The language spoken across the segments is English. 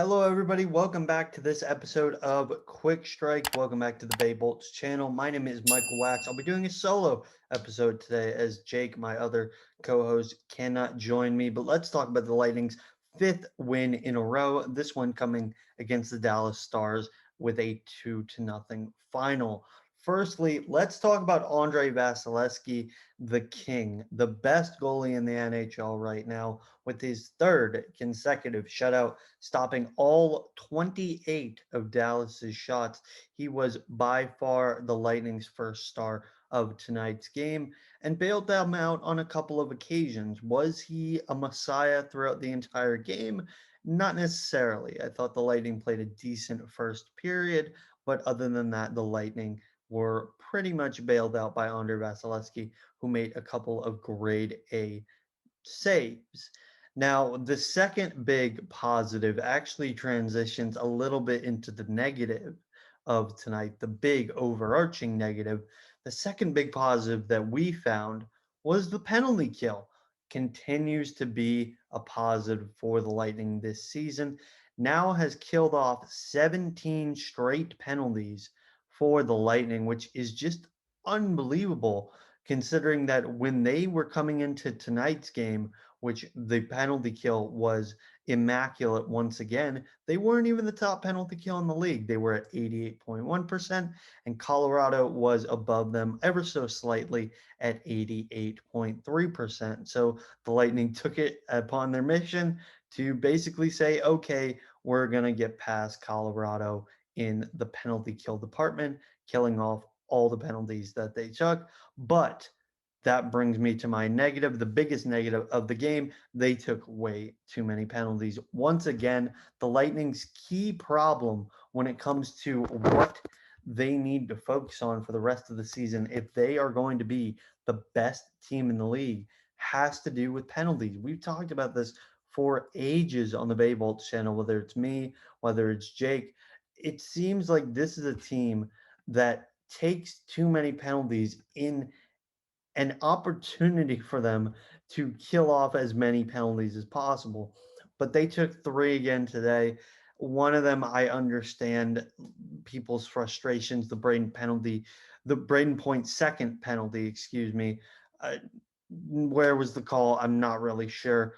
Hello, everybody. Welcome back to this episode of Quick Strike. Welcome back to the Bay Bolts channel. My name is Michael Wax. I'll be doing a solo episode today as Jake, my other co host, cannot join me. But let's talk about the Lightning's fifth win in a row. This one coming against the Dallas Stars with a 2-0 final. Firstly, let's talk about Andrei Vasilevskiy, the king, the best goalie in the NHL right now, with his third consecutive shutout, stopping all 28 of Dallas's shots. He was by far the Lightning's first star of tonight's game and bailed them out on a couple of occasions. Was he a messiah throughout the entire game? Not necessarily. I thought the Lightning played a decent first period, but other than that, the Lightning were pretty much bailed out by Andrei Vasilevskiy, who made a couple of grade A saves. Now, the second big positive actually transitions a little bit into the negative of tonight, the big overarching negative. The second big positive that we found was the penalty kill. Continues to be a positive for the Lightning this season. Now has killed off 17 straight penalties for the Lightning, which is just unbelievable considering that when they were coming into tonight's game, which the penalty kill was immaculate once again, they weren't even the top penalty kill in the league. They were at 88.1%, and Colorado was above them ever so slightly at 88.3%. So the Lightning took it upon their mission to basically say, okay, we're going to get past Colorado in the penalty kill department, killing off all the penalties that they took. But that brings me to my negative, the biggest negative of the game. They took way too many penalties. Once again, the Lightning's key problem when it comes to what they need to focus on for the rest of the season, if they are going to be the best team in the league, has to do with penalties. We've talked about this for ages on the Bay Bolts channel, whether it's me, whether it's Jake. It seems like this is a team that takes too many penalties in an opportunity for them to kill off as many penalties as possible. But they took three again today. One of them, I understand people's frustrations. The Braden Point second penalty, excuse me. Where was the call? I'm not really sure.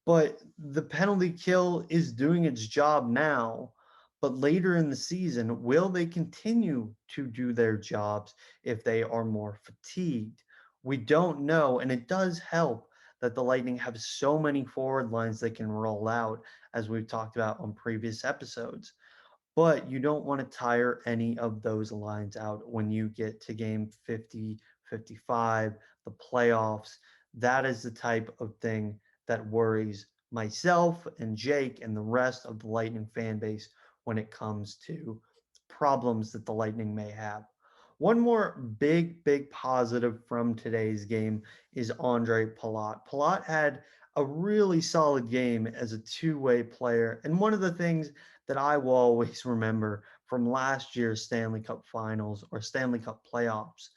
But the penalty kill is doing its job now. But later in the season, will they continue to do their jobs if they are more fatigued? We don't know, and it does help that the Lightning have so many forward lines they can roll out, as we've talked about on previous episodes. But you don't want to tire any of those lines out when you get to game 50, 55, the playoffs. That is the type of thing that worries myself and Jake and the rest of the Lightning fan base when it comes to problems that the Lightning may have. One more big positive from today's game is Andrei Palat. Palat had a really solid game as a two-way player. And one of the things that I will always remember from last year's Stanley Cup finals or Stanley Cup playoffs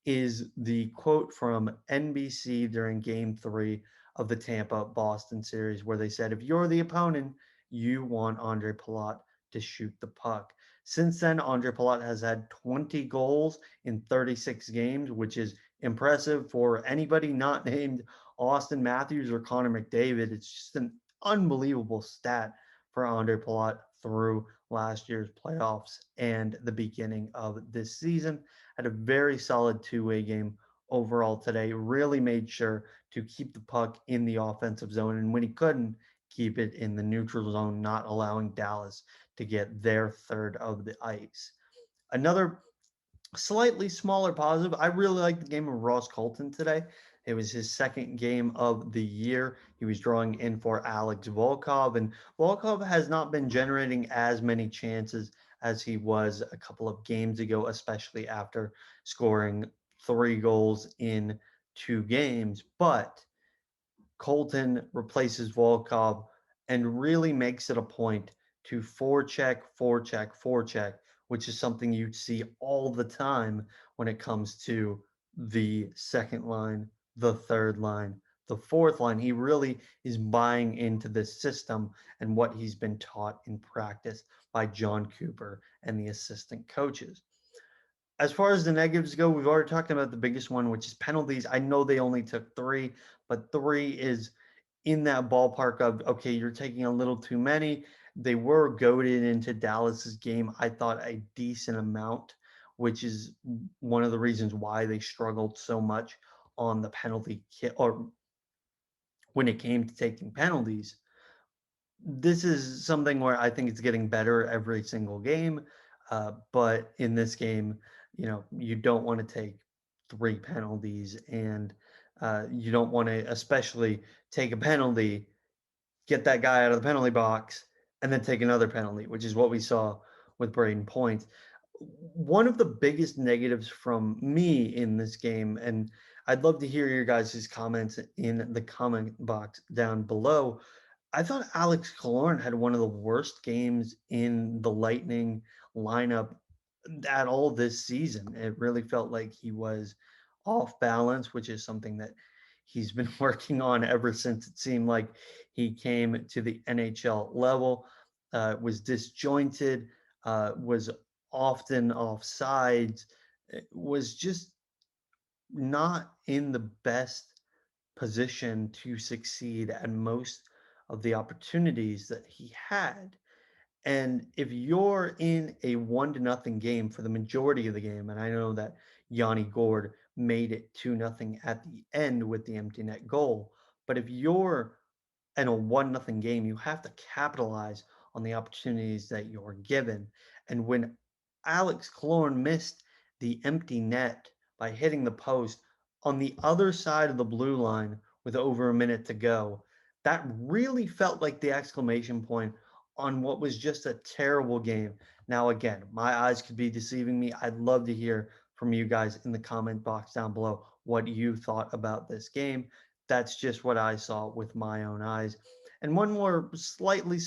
is the quote from NBC during game 3 of the Tampa Boston series, where they said, if you're the opponent, you want Andre Palat to shoot the puck. Since then, Andre Palat has had 20 goals in 36 games, which is impressive for anybody not named Austin Matthews or Connor McDavid. It's just an unbelievable stat for Andre Palat through last year's playoffs and the beginning of this season. Had a very solid two-way game overall today. Really made sure to keep the puck in the offensive zone, and when he couldn't, keep it in the neutral zone, not allowing Dallas to get their third of the ice. Another slightly smaller positive. I really like the game of Ross Colton today. It was his second game of the year. He was drawing in for Alex Volkov, and Volkov has not been generating as many chances as he was a couple of games ago, especially after scoring 3 goals in 2 games. But Colton replaces Volkov and really makes it a point to forecheck, which is something you'd see all the time when it comes to the second line, the third line, the fourth line. He really is buying into this system and what he's been taught in practice by John Cooper and the assistant coaches. As far as the negatives go, we've already talked about the biggest one, which is penalties. I know they only took three, but three is in that ballpark of, okay, you're taking a little too many. They were goaded into Dallas's game, I thought, a decent amount, which is one of the reasons why they struggled so much on the penalty kill or when it came to taking penalties. This is something where I think it's getting better every single game. But in this game, you don't want to take three penalties, and you don't want to, especially take a penalty, get that guy out of the penalty box, and then take another penalty, which is what we saw with Braden Point. One of the biggest negatives from me in this game, and I'd love to hear your guys' comments in the comment box down below. I thought Alex Killorn had one of the worst games in the Lightning lineup at all this season. It really felt like he was off balance, which is something that he's been working on ever since it seemed like he came to the NHL level. Was disjointed, was often off sides, was just not in the best position to succeed at most of the opportunities that he had. And if you're in a 1-0 game for the majority of the game, and I know that Yanni Gord made it 2-0 at the end with the empty net goal, but if you're in a 1-0 game, you have to capitalize on the opportunities that you're given. And when Alex Killorn missed the empty net by hitting the post on the other side of the blue line with over a minute to go, that really felt like the exclamation point on what was just a terrible game. Now, again, my eyes could be deceiving me. I'd love to hear from you guys in the comment box down below what you thought about this game. That's just what I saw with my own eyes. And one more slightly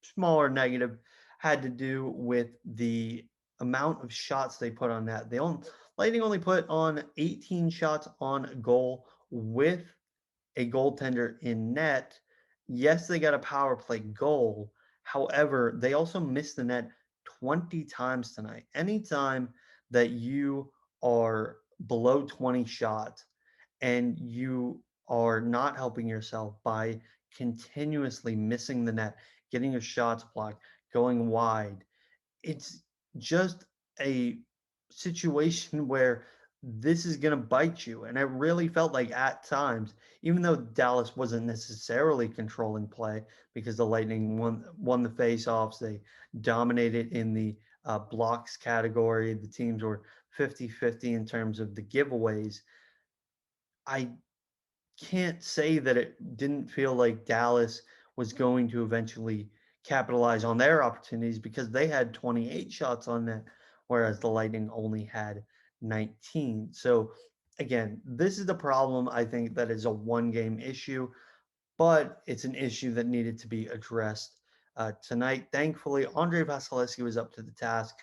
smaller negative had to do with the amount of shots they put on net. Lightning only put on 18 shots on goal with a goaltender in net. Yes, they got a power play goal. However, they also missed the net 20 times tonight. Anytime that you are below 20 shots and you are not helping yourself by continuously missing the net, getting your shots blocked, going wide, it's just a situation where this is going to bite you. And it really felt like at times, even though Dallas wasn't necessarily controlling play because the Lightning won the faceoffs, they dominated in the blocks category. The teams were 50-50 in terms of the giveaways. I can't say that it didn't feel like Dallas was going to eventually capitalize on their opportunities because they had 28 shots on net, whereas the Lightning only had 19. So, again, this is the problem. I think that is a one game issue, but it's an issue that needed to be addressed tonight. Thankfully, Andrei Vasilevskiy was up to the task.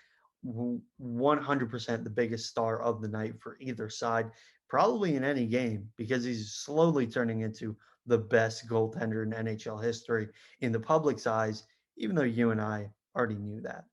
100% the biggest star of the night for either side, probably in any game, because he's slowly turning into the best goaltender in NHL history in the public's eyes, even though you and I already knew that.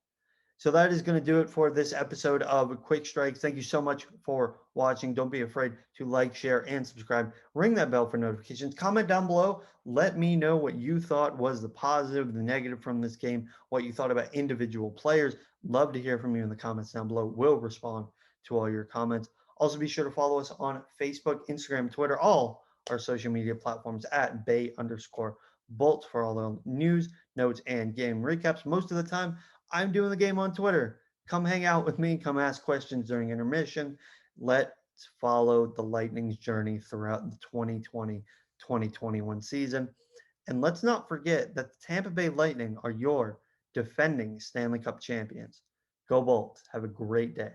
So that is going to do it for this episode of Quick Strikes. Thank you so much for watching. Don't be afraid to like, share, and subscribe. Ring that bell for notifications. Comment down below. Let me know what you thought was the positive, the negative from this game, what you thought about individual players. Love to hear from you in the comments down below. We'll respond to all your comments. Also, be sure to follow us on Facebook, Instagram, Twitter, all our social media platforms at Bay_Bolts for all the news, notes, and game recaps. Most of the time, I'm doing the game on Twitter. Come hang out with me. Come ask questions during intermission. Let's follow the Lightning's journey throughout the 2020-2021 season. And let's not forget that the Tampa Bay Lightning are your defending Stanley Cup champions. Go Bolts. Have a great day.